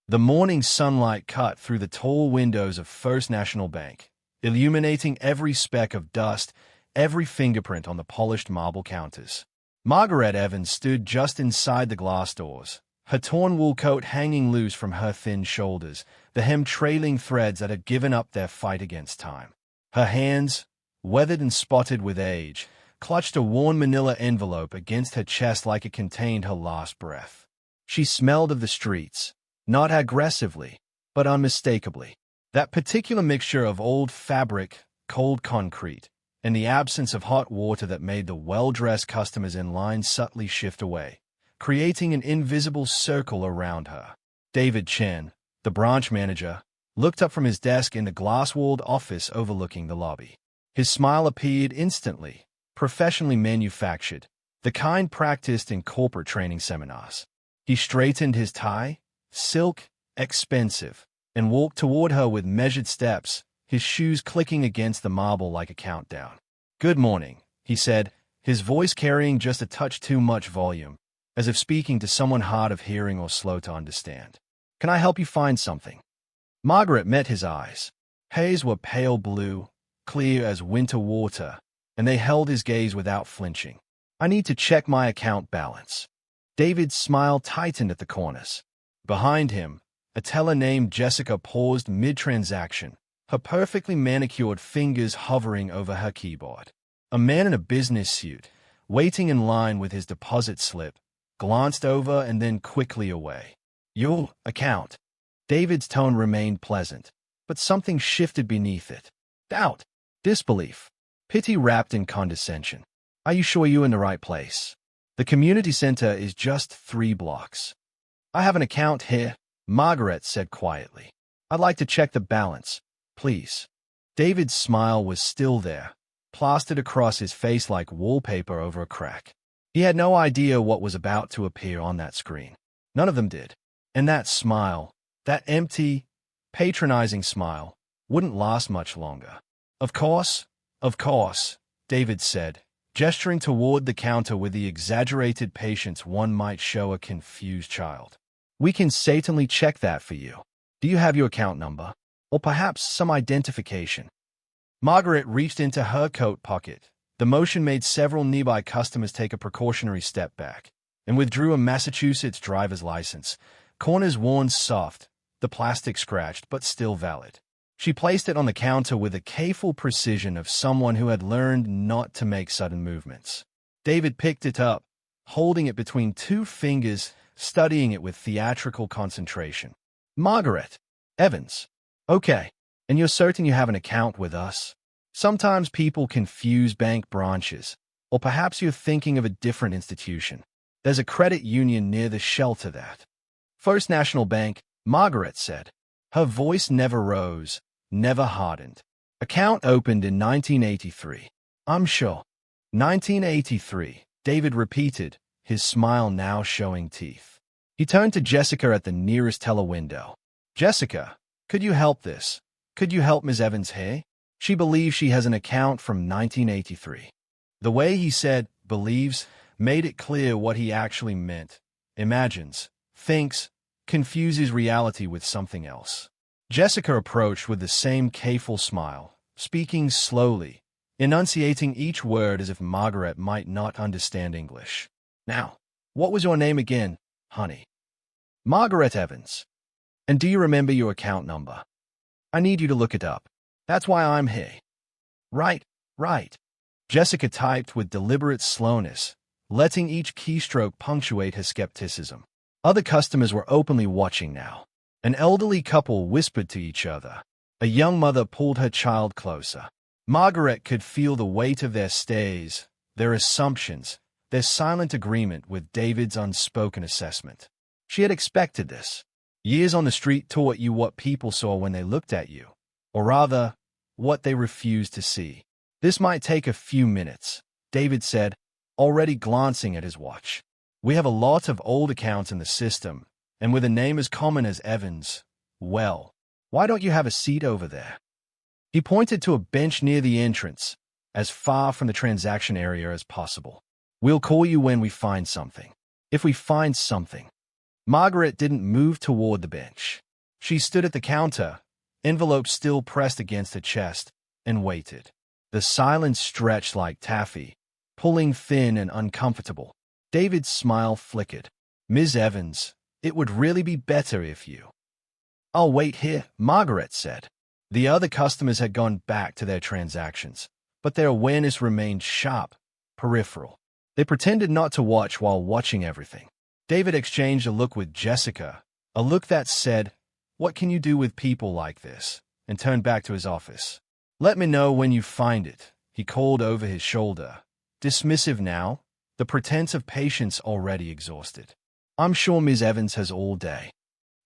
The morning sunlight cut through the tall windows of First National Bank, illuminating every speck of dust, every fingerprint on the polished marble counters. Margaret Evans stood just inside the glass doors, her torn wool coat hanging loose from her thin shoulders, the hem trailing threads that had given up their fight against time. Her hands, weathered and spotted with age, clutched a worn manila envelope against her chest like it contained her last breath. She smelled of the streets, not aggressively, but unmistakably. That particular mixture of old fabric, cold concrete, and the absence of hot water that made the well-dressed customers in line subtly shift away, creating an invisible circle around her. David Chen, the branch manager, looked up from his desk in the glass-walled office overlooking the lobby. His smile appeared instantly, professionally manufactured, the kind practiced in corporate training seminars. He straightened his tie, silk, expensive, and walked toward her with measured steps, his shoes clicking against the marble like a countdown. "Good morning," he said, his voice carrying just a touch too much volume, as if speaking to someone hard of hearing or slow to understand. "Can I help you find something?" Margaret met his eyes. Hers were pale blue, clear as winter water, and they held his gaze without flinching. "I need to check my account balance." David's smile tightened at the corners. Behind him, a teller named Jessica paused mid-transaction, her perfectly manicured fingers hovering over her keyboard. A man in a business suit, waiting in line with his deposit slip, glanced over and then quickly away. "Your account." David's tone remained pleasant, but something shifted beneath it. Doubt, disbelief, pity wrapped in condescension. "Are you sure you're in the right place? The community center is just 3 blocks. "I have an account here," Margaret said quietly. "I'd like to check the balance, please." David's smile was still there, plastered across his face like wallpaper over a crack. He had no idea what was about to appear on that screen. None of them did. And that smile, that empty, patronizing smile, wouldn't last much longer. Of course," David said, gesturing toward the counter with the exaggerated patience one might show a confused child. "We can certainly check that for you. Do you have your account number? Or perhaps some identification?" Margaret reached into her coat pocket. The motion made several nearby customers take a precautionary step back, and withdrew a Massachusetts driver's license, corners worn soft, the plastic scratched but still valid. She placed it on the counter with the careful precision of someone who had learned not to make sudden movements. David picked it up, holding it between 2 fingers, studying it with theatrical concentration. "Margaret Evans. Okay, and you're certain you have an account with us? Sometimes people confuse bank branches, or perhaps you're thinking of a different institution. There's a credit union near the shelter that." "First National Bank," Margaret said. Her voice never rose, never hardened. "Account opened in 1983. "I'm sure." 1983, David repeated, his smile now showing teeth. He turned to Jessica at the nearest teller window. "Jessica, could you help this? Could you help Ms. Evans here? She believes she has an account from 1983. The way he said "believes" made it clear what he actually meant. Imagines, thinks, confuses reality with something else. Jessica approached with the same careful smile, speaking slowly, enunciating each word as if Margaret might not understand English. "Now, what was your name again, honey?" "Margaret Evans." "And do you remember your account number?" "I need you to look it up. That's why I'm here." Right. Jessica typed with deliberate slowness, letting each keystroke punctuate her skepticism. Other customers were openly watching now. An elderly couple whispered to each other. A young mother pulled her child closer. Margaret could feel the weight of their stares, their assumptions, their silent agreement with David's unspoken assessment. She had expected this. Years on the street taught you what people saw when they looked at you, or rather, what they refused to see. "This might take a few minutes," David said, already glancing at his watch. "We have a lot of old accounts in the system, and with a name as common as Evans, well, why don't you have a seat over there?" He pointed to a bench near the entrance, as far from the transaction area as possible. "We'll call you when we find something." "If we find something." Margaret didn't move toward the bench. She stood at the counter, envelope still pressed against her chest, and waited. The silence stretched like taffy, pulling thin and uncomfortable. David's smile flickered. "Ms. Evans, it would really be better if you—" "I'll wait here," Margaret said. The other customers had gone back to their transactions, but their awareness remained sharp, peripheral. They pretended not to watch while watching everything. David exchanged a look with Jessica, a look that said, "What can you do with people like this?" and turned back to his office. "Let me know when you find it," he called over his shoulder. Dismissive now, the pretense of patience already exhausted. "I'm sure Ms. Evans has all day."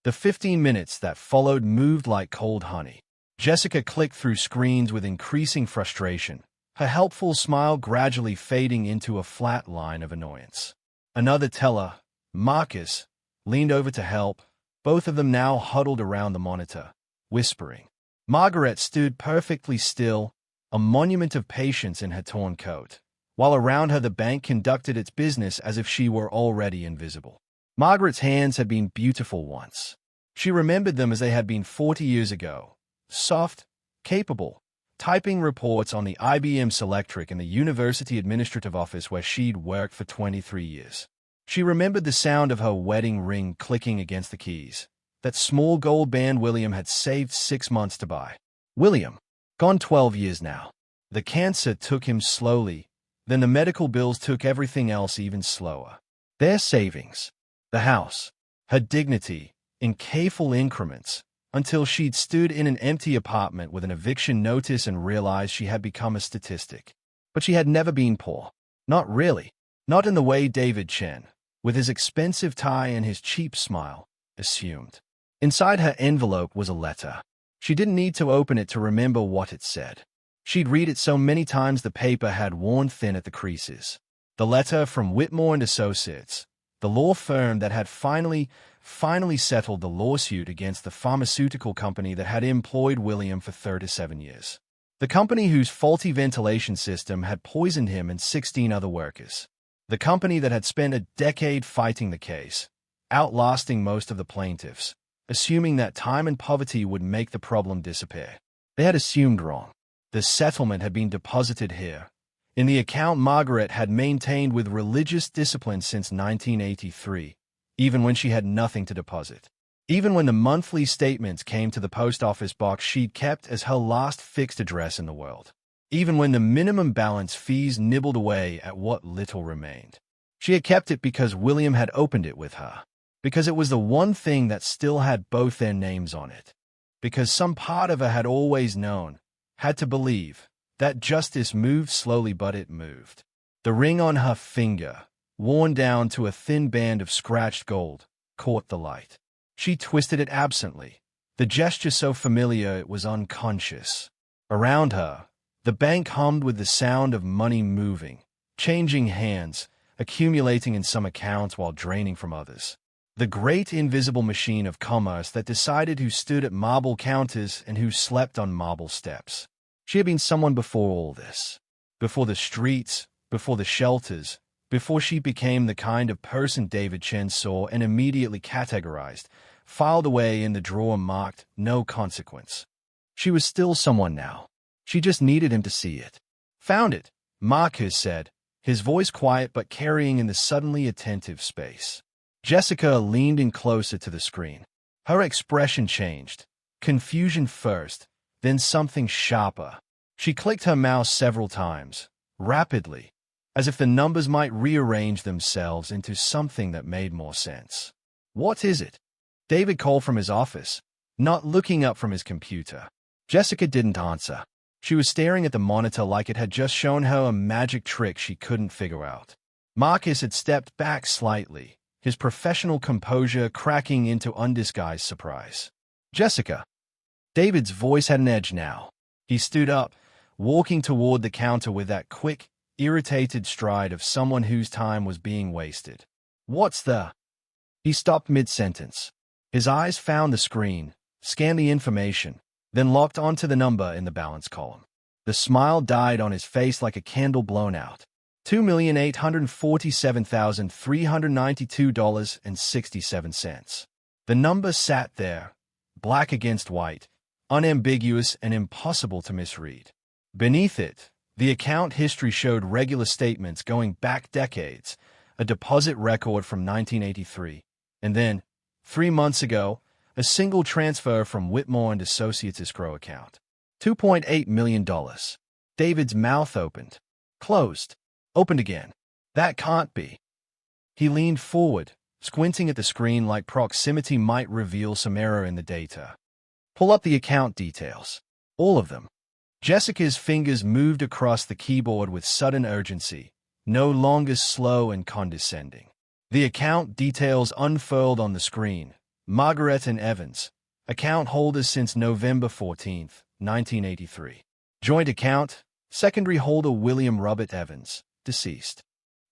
The 15 minutes that followed moved like cold honey. Jessica clicked through screens with increasing frustration, her helpful smile gradually fading into a flat line of annoyance. Another teller, Marcus, leaned over to help, both of them now huddled around the monitor, whispering. Margaret stood perfectly still, a monument of patience in her torn coat, while around her the bank conducted its business as if she were already invisible. Margaret's hands had been beautiful once. She remembered them as they had been 40 years ago, soft, capable, typing reports on the IBM Selectric in the University Administrative Office where she'd worked for 23 years. She remembered the sound of her wedding ring clicking against the keys, that small gold band William had saved 6 months to buy. William, gone 12 years now. The cancer took him slowly, then the medical bills took everything else even slower. Their savings, the house, her dignity, in careful increments, until she'd stood in an empty apartment with an eviction notice and realized she had become a statistic. But she had never been poor. Not really. Not in the way David Chen, with his expensive tie and his cheap smile, assumed. Inside her envelope was a letter. She didn't need to open it to remember what it said. She'd read it so many times the paper had worn thin at the creases. The letter from Whitmore and Associates, the law firm that had finally settled the lawsuit against the pharmaceutical company that had employed William for 37 years. The company whose faulty ventilation system had poisoned him and 16 other workers. The company that had spent a decade fighting the case, outlasting most of the plaintiffs, assuming that time and poverty would make the problem disappear. They had assumed wrong. The settlement had been deposited here, in the account Margaret had maintained with religious discipline since 1983, even when she had nothing to deposit. Even when the monthly statements came to the post office box she'd kept as her last fixed address in the world. Even when the minimum balance fees nibbled away at what little remained. She had kept it because William had opened it with her. Because it was the one thing that still had both their names on it. Because some part of her had always known, had to believe, that justice moved slowly but it moved. The ring on her finger, worn down to a thin band of scratched gold, caught the light. She twisted it absently, the gesture so familiar it was unconscious. Around her, the bank hummed with the sound of money moving, changing hands, accumulating in some accounts while draining from others. The great invisible machine of commerce that decided who stood at marble counters and who slept on marble steps. She had been someone before all this. Before the streets, before the shelters, before she became the kind of person David Chen saw and immediately categorized, filed away in the drawer marked "no consequence." She was still someone now. She just needed him to see it. "Found it," Marcus said, his voice quiet but carrying in the suddenly attentive space. Jessica leaned in closer to the screen. Her expression changed. Confusion first, then something sharper. She clicked her mouse several times, rapidly, as if the numbers might rearrange themselves into something that made more sense. "What is it?" David called from his office, not looking up from his computer. Jessica didn't answer. She was staring at the monitor like it had just shown her a magic trick she couldn't figure out. Marcus had stepped back slightly, his professional composure cracking into undisguised surprise. "Jessica." David's voice had an edge now. He stood up, walking toward the counter with that quick, irritated stride of someone whose time was being wasted. "What's the—" He stopped mid-sentence. His eyes found the screen, scanned the information, then locked onto the number in the balance column. The smile died on his face like a candle blown out. $2,847,392.67. The number sat there, black against white, unambiguous and impossible to misread. Beneath it, the account history showed regular statements going back decades, a deposit record from 1983, and then, 3 months ago, a single transfer from Whitmore and Associates escrow account. $2.8 million. David's mouth opened, closed, opened again. That can't be. He leaned forward, squinting at the screen like proximity might reveal some error in the data. Pull up the account details. All of them. Jessica's fingers moved across the keyboard with sudden urgency, no longer slow and condescending. The account details unfurled on the screen. Margaret and Evans, account holders since November 14, 1983. Joint account, secondary holder William Robert Evans, deceased.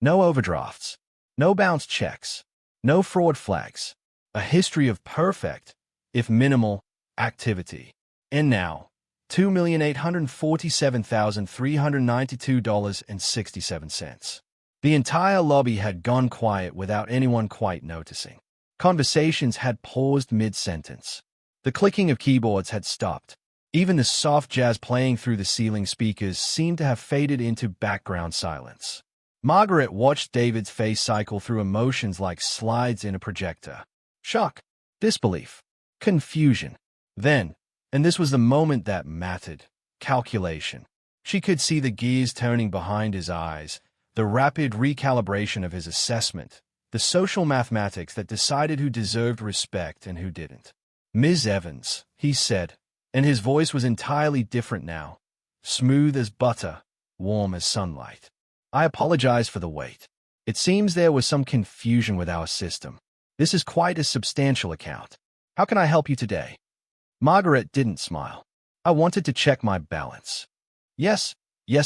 No overdrafts, no bounced checks, no fraud flags. A history of perfect, if minimal, activity. And now, $2,847,392.67. The entire lobby had gone quiet without anyone quite noticing. Conversations had paused mid-sentence. The clicking of keyboards had stopped. Even the soft jazz playing through the ceiling speakers seemed to have faded into background silence. Margaret watched David's face cycle through emotions like slides in a projector. Shock, disbelief, confusion. Then, and this was the moment that mattered, calculation. She could see the gears turning behind his eyes, the rapid recalibration of his assessment, the social mathematics that decided who deserved respect and who didn't. "Ms. Evans," he said, and his voice was entirely different now, smooth as butter, warm as sunlight. "I apologize for the wait. It seems there was some confusion with our system. This is quite a substantial account. How can I help you today?" Margaret didn't smile. "I wanted to check my balance." Yes,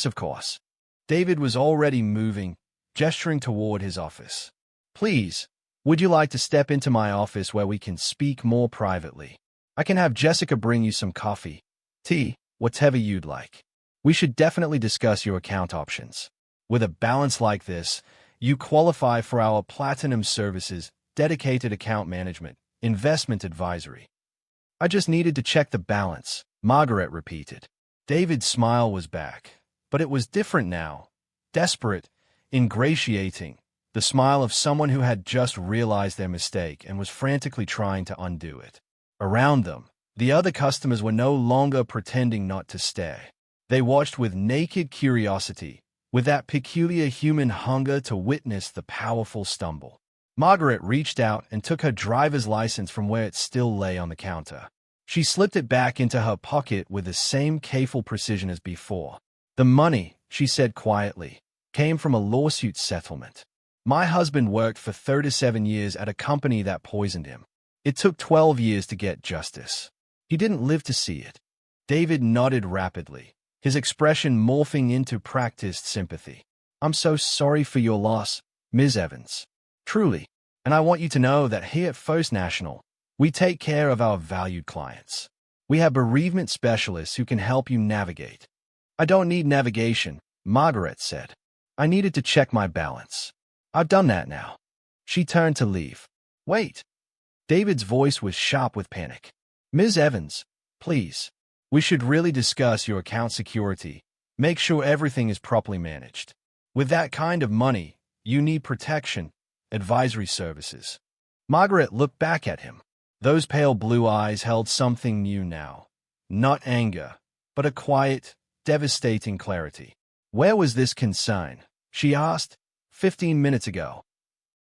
of course." David was already moving, gesturing toward his office. "Please, would you like to step into my office where we can speak more privately? I can have Jessica bring you some coffee, tea, whatever you'd like. We should definitely discuss your account options. With a balance like this, you qualify for our Platinum Services, dedicated account management, investment advisory." "I just needed to check the balance," Margaret repeated. David's smile was back, but it was different now. Desperate, ingratiating, the smile of someone who had just realized their mistake and was frantically trying to undo it. Around them, the other customers were no longer pretending not to stare. They watched with naked curiosity, with that peculiar human hunger to witness the powerful stumble. Margaret reached out and took her driver's license from where it still lay on the counter. She slipped it back into her pocket with the same careful precision as before. "The money," she said quietly, "came from a lawsuit settlement. My husband worked for 37 years at a company that poisoned him. It took 12 years to get justice. He didn't live to see it." David nodded rapidly, his expression morphing into practiced sympathy. "I'm so sorry for your loss, Ms. Evans. Truly. And I want you to know that here at First National, we take care of our valued clients. We have bereavement specialists who can help you navigate." "I don't need navigation," Margaret said. "I needed to check my balance. I've done that now." She turned to leave. "Wait." David's voice was sharp with panic. "Ms. Evans, please. We should really discuss your account security. Make sure everything is properly managed. With that kind of money, you need protection, advisory services." Margaret looked back at him. Those pale blue eyes held something new now. Not anger, but a quiet, devastating clarity. "Where was this consign?" she asked. 15 minutes ago."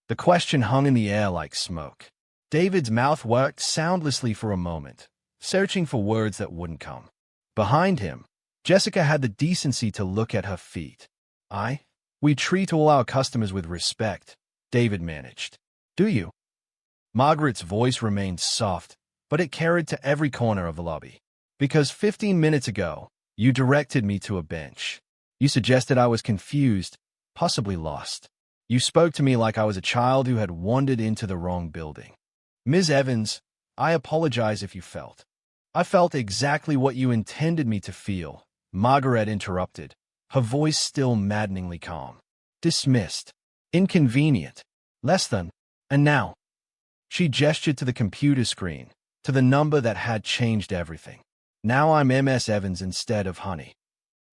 The question hung in the air like smoke. David's mouth worked soundlessly for a moment, searching for words that wouldn't come. Behind him, Jessica had the decency to look at her feet. We treat all our customers with respect," David managed. "Do you?" Margaret's voice remained soft, but it carried to every corner of the lobby. "Because 15 minutes ago, you directed me to a bench. You suggested I was confused, possibly lost. You spoke to me like I was a child who had wandered into the wrong building. Ms. Evans, I apologize if you felt." "I felt exactly what you intended me to feel," Margaret interrupted, her voice still maddeningly calm. Dismissed. Inconvenient. Less than. And now. She gestured to the computer screen, to the number that had changed everything. Now I'm Ms. Evans instead of Honey.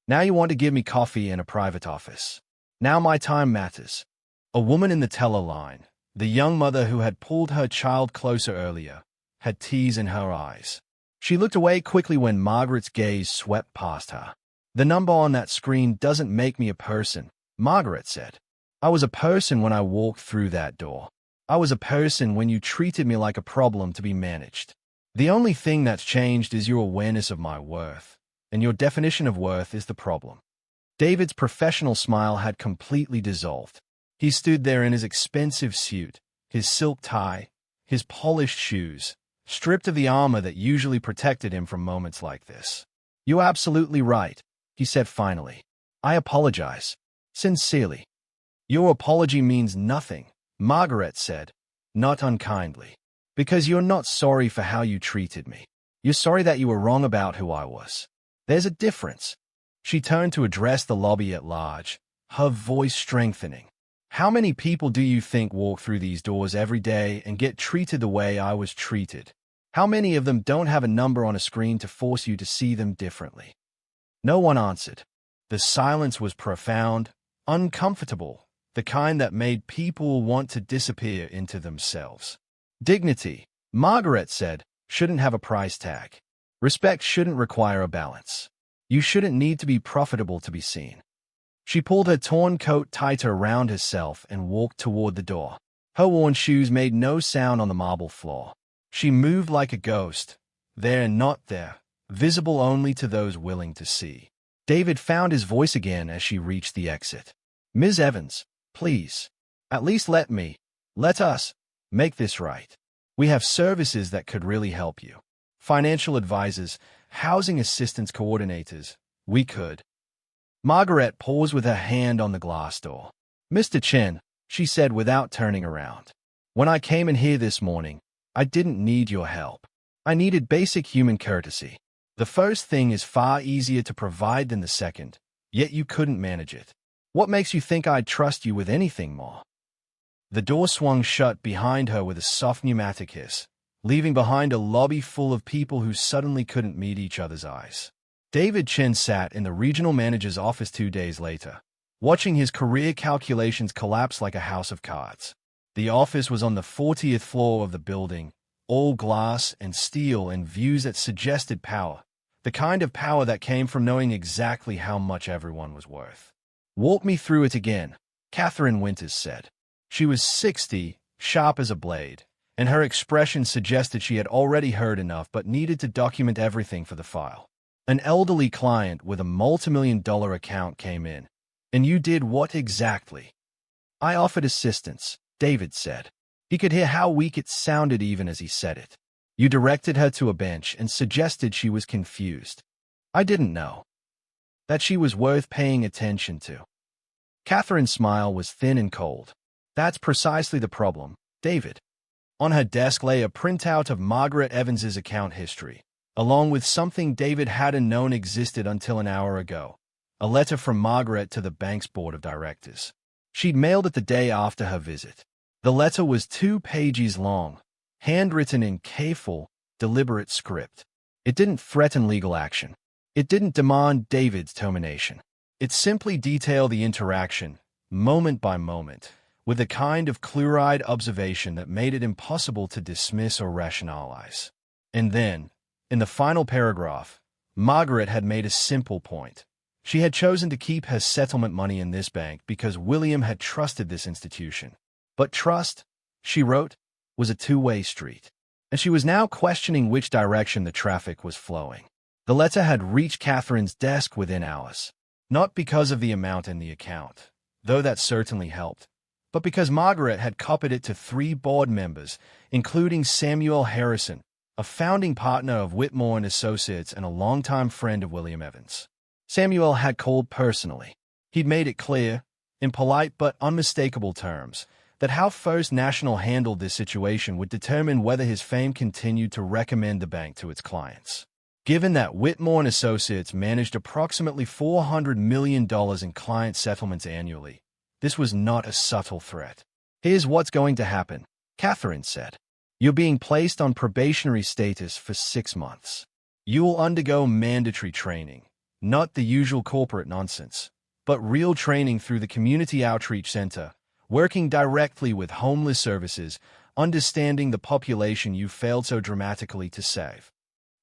Now you want to give me coffee in a private office. Now my time matters. A woman in the teller line, the young mother who had pulled her child closer earlier, had tears in her eyes. She looked away quickly when Margaret's gaze swept past her. The number on that screen doesn't make me a person, Margaret said. I was a person when I walked through that door. I was a person when you treated me like a problem to be managed. The only thing that's changed is your awareness of my worth, and your definition of worth is the problem. David's professional smile had completely dissolved. He stood there in his expensive suit, his silk tie, his polished shoes, stripped of the armor that usually protected him from moments like this. You're absolutely right, he said finally. I apologize. Sincerely. Your apology means nothing, Margaret said, not unkindly. Because you're not sorry for how you treated me. You're sorry that you were wrong about who I was. There's a difference. She turned to address the lobby at large, her voice strengthening. How many people do you think walk through these doors every day and get treated the way I was treated? How many of them don't have a number on a screen to force you to see them differently? No one answered. The silence was profound, uncomfortable, the kind that made people want to disappear into themselves. Dignity, Margaret said, shouldn't have a price tag. Respect shouldn't require a balance. You shouldn't need to be profitable to be seen. She pulled her torn coat tighter around herself and walked toward the door. Her worn shoes made no sound on the marble floor. She moved like a ghost, there and not there, visible only to those willing to see. David found his voice again as she reached the exit. Ms. Evans, please. At least let us, make this right. We have services that could really help you. Financial advisors, housing assistance coordinators, we could. Margaret paused with her hand on the glass door. Mr. Chen, she said without turning around. When I came in here this morning, I didn't need your help. I needed basic human courtesy. The first thing is far easier to provide than the second, yet you couldn't manage it. What makes you think I'd trust you with anything more? The door swung shut behind her with a soft pneumatic hiss, leaving behind a lobby full of people who suddenly couldn't meet each other's eyes. David Chen sat in the regional manager's office 2 days later, watching his career calculations collapse like a house of cards. The office was on the 40th floor of the building, all glass and steel and views that suggested power, the kind of power that came from knowing exactly how much everyone was worth. Walk me through it again, Catherine Winters said. She was 60, sharp as a blade, and her expression suggested she had already heard enough but needed to document everything for the file. An elderly client with a multi-million-dollar account came in. And you did what exactly? I offered assistance, David said. He could hear how weak it sounded even as he said it. You directed her to a bench and suggested she was confused. I didn't know. That she was worth paying attention to. Catherine's smile was thin and cold. That's precisely the problem, David. On her desk lay a printout of Margaret Evans's account history, along with something David hadn't known existed until an hour ago, a letter from Margaret to the bank's board of directors. She'd mailed it the day after her visit. The letter was 2 pages long, handwritten in careful, deliberate script. It didn't threaten legal action. It didn't demand David's termination. It simply detailed the interaction, moment by moment, with a kind of clear-eyed observation that made it impossible to dismiss or rationalize. And then, in the final paragraph, Margaret had made a simple point. She had chosen to keep her settlement money in this bank because William had trusted this institution. But trust, she wrote, was a two-way street, and she was now questioning which direction the traffic was flowing. The letter had reached Catherine's desk within hours, not because of the amount in the account, though that certainly helped, but because Margaret had copied it to 3 board members, including Samuel Harrison, a founding partner of Whitmore and Associates and a longtime friend of William Evans. Samuel had called personally. He'd made it clear, in polite but unmistakable terms, that how First National handled this situation would determine whether his fame continued to recommend the bank to its clients. Given that Whitmore and Associates managed approximately $400 million in client settlements annually, This was not a subtle threat. "Here's what's going to happen," Catherine said. "You're being placed on probationary status for 6 months. You'll undergo mandatory training, not the usual corporate nonsense, but real training through the Community Outreach Center, working directly with homeless services, understanding the population you failed so dramatically to save."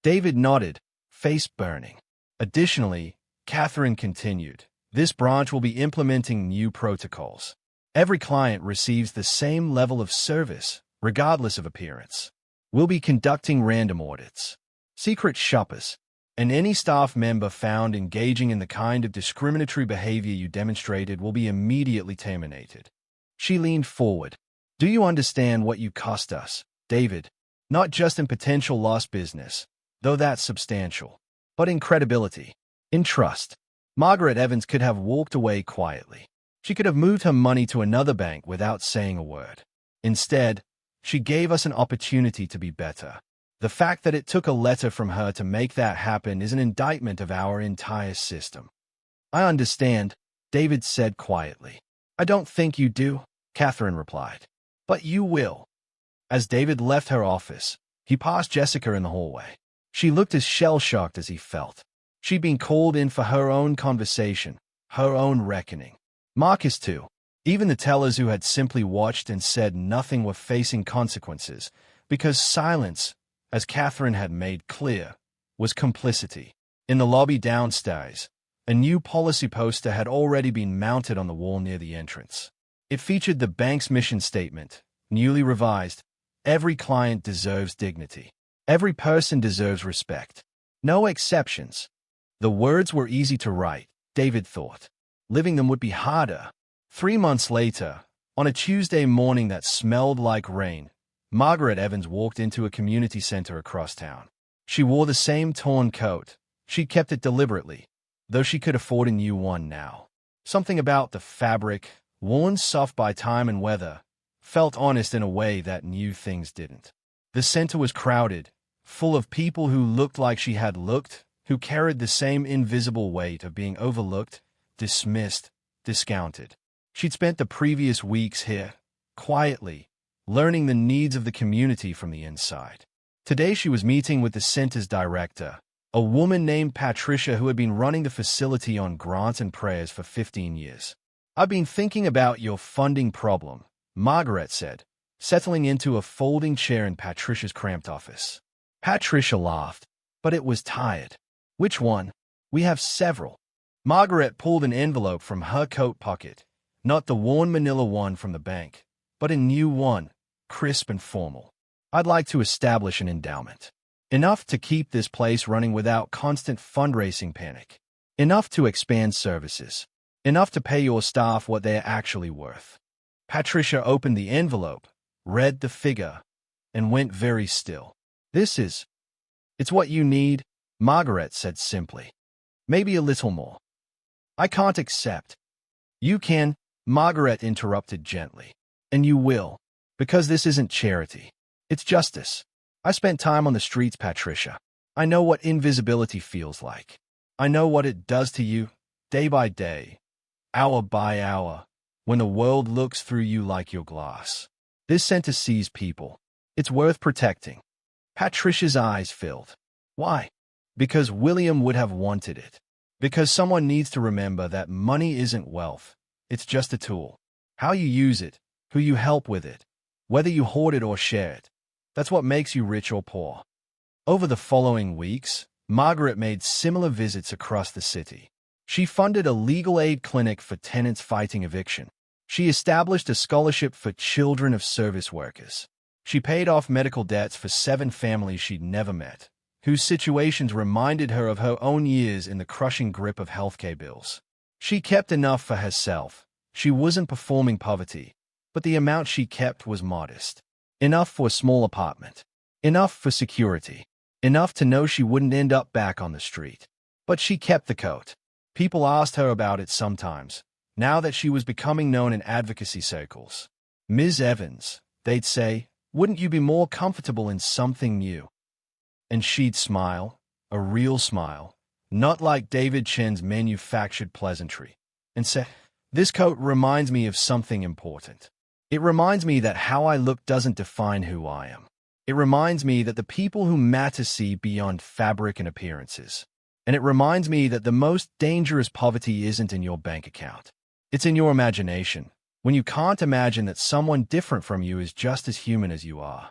David nodded, face burning. Additionally, Catherine continued, "This branch will be implementing new protocols. Every client receives the same level of service, regardless of appearance. We'll be conducting random audits. Secret shoppers, and any staff member found engaging in the kind of discriminatory behavior you demonstrated will be immediately terminated." She leaned forward. "Do you understand what you cost us, David? Not just in potential lost business, though that's substantial, but in credibility, in trust." Margaret Evans could have walked away quietly. She could have moved her money to another bank without saying a word. Instead, she gave us an opportunity to be better. The fact that it took a letter from her to make that happen is an indictment of our entire system. "I understand," David said quietly. "I don't think you do," Catherine replied. "But you will." As David left her office, he passed Jessica in the hallway. She looked as shell-shocked as he felt. She'd been called in for her own conversation, her own reckoning. Marcus, too. Even the tellers who had simply watched and said nothing were facing consequences, because silence, as Catherine had made clear, was complicity. In the lobby downstairs, a new policy poster had already been mounted on the wall near the entrance. It featured the bank's mission statement, newly revised: "Every client deserves dignity. Every person deserves respect. No exceptions." The words were easy to write, David thought. Living them would be harder. 3 months later, on a Tuesday morning that smelled like rain, Margaret Evans walked into a community center across town. She wore the same torn coat. She kept it deliberately, though she could afford a new one now. Something about the fabric, worn soft by time and weather, felt honest in a way that new things didn't. The center was crowded, full of people who looked like she had looked, who carried the same invisible weight of being overlooked, dismissed, discounted. She'd spent the previous weeks here, quietly, learning the needs of the community from the inside. Today she was meeting with the center's director, a woman named Patricia who had been running the facility on grants and prayers for 15 years. "I've been thinking about your funding problem," Margaret said, settling into a folding chair in Patricia's cramped office. Patricia laughed, but it was tired. "Which one? We have several." Margaret pulled an envelope from her coat pocket, not the worn manila one from the bank, but a new one, crisp and formal. "I'd like to establish an endowment. Enough to keep this place running without constant fundraising panic. Enough to expand services. Enough to pay your staff what they're actually worth." Patricia opened the envelope, read the figure, and went very still. "It's what you need," Margaret said simply. "Maybe a little more." "I can't accept." "You can," Margaret interrupted gently. "And you will, because this isn't charity. It's justice. I spent time on the streets, Patricia. I know what invisibility feels like. I know what it does to you, day by day, hour by hour, when the world looks through you like your glass. This center sees people. It's worth protecting." Patricia's eyes filled. "Why?" "Because William would have wanted it. Because someone needs to remember that money isn't wealth. It's just a tool. How you use it, who you help with it, whether you hoard it or share it, that's what makes you rich or poor." Over the following weeks, Margaret made similar visits across the city. She funded a legal aid clinic for tenants fighting eviction. She established a scholarship for children of service workers. She paid off medical debts for 7 families she'd never met, whose situations reminded her of her own years in the crushing grip of healthcare bills. She kept enough for herself. She wasn't performing poverty, but the amount she kept was modest. Enough for a small apartment. Enough for security. Enough to know she wouldn't end up back on the street. But she kept the coat. People asked her about it sometimes, now that she was becoming known in advocacy circles. "Ms. Evans," they'd say, "wouldn't you be more comfortable in something new?" And she'd smile, a real smile, not like David Chen's manufactured pleasantry, and say, This coat reminds me of something important. It reminds me that how I look doesn't define who I am. It reminds me that the people who matter see beyond fabric and appearances. And it reminds me that the most dangerous poverty isn't in your bank account. It's in your imagination, when you can't imagine that someone different from you is just as human as you are.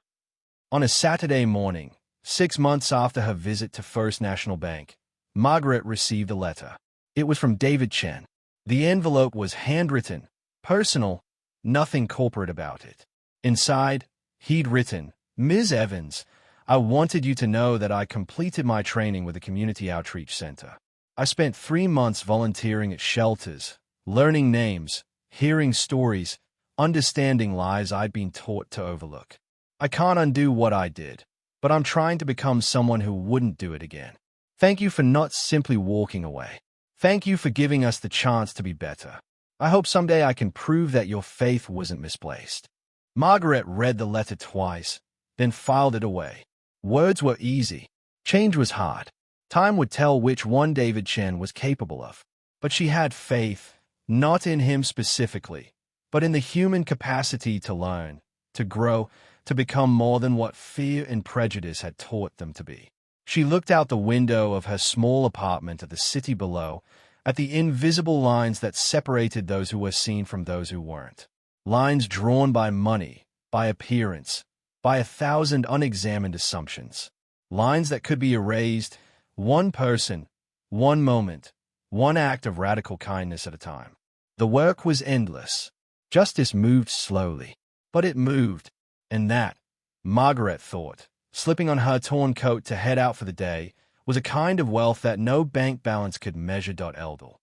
On a Saturday morning, 6 months after her visit to First National Bank, Margaret received a letter. It was from David Chen. The envelope was handwritten, personal, nothing corporate about it. Inside, he'd written, "Ms. Evans, I wanted you to know that I completed my training with the Community Outreach Center. I spent 3 months volunteering at shelters, learning names, hearing stories, understanding lies I'd been taught to overlook. I can't undo what I did, but I'm trying to become someone who wouldn't do it again. Thank you for not simply walking away. Thank you for giving us the chance to be better. I hope someday I can prove that your faith wasn't misplaced." Margaret read the letter twice, then filed it away. Words were easy. Change was hard. Time would tell which one David Chen was capable of. But she had faith, not in him specifically, but in the human capacity to learn, to grow, to become more than what fear and prejudice had taught them to be. She looked out the window of her small apartment at the city below, at the invisible lines that separated those who were seen from those who weren't. Lines drawn by money, by appearance, by 1,000 unexamined assumptions. Lines that could be erased, one person, one moment, one act of radical kindness at a time. The work was endless. Justice moved slowly, but it moved. And that, Margaret thought, slipping on her torn coat to head out for the day, was a kind of wealth that no bank balance could measure. Eldel.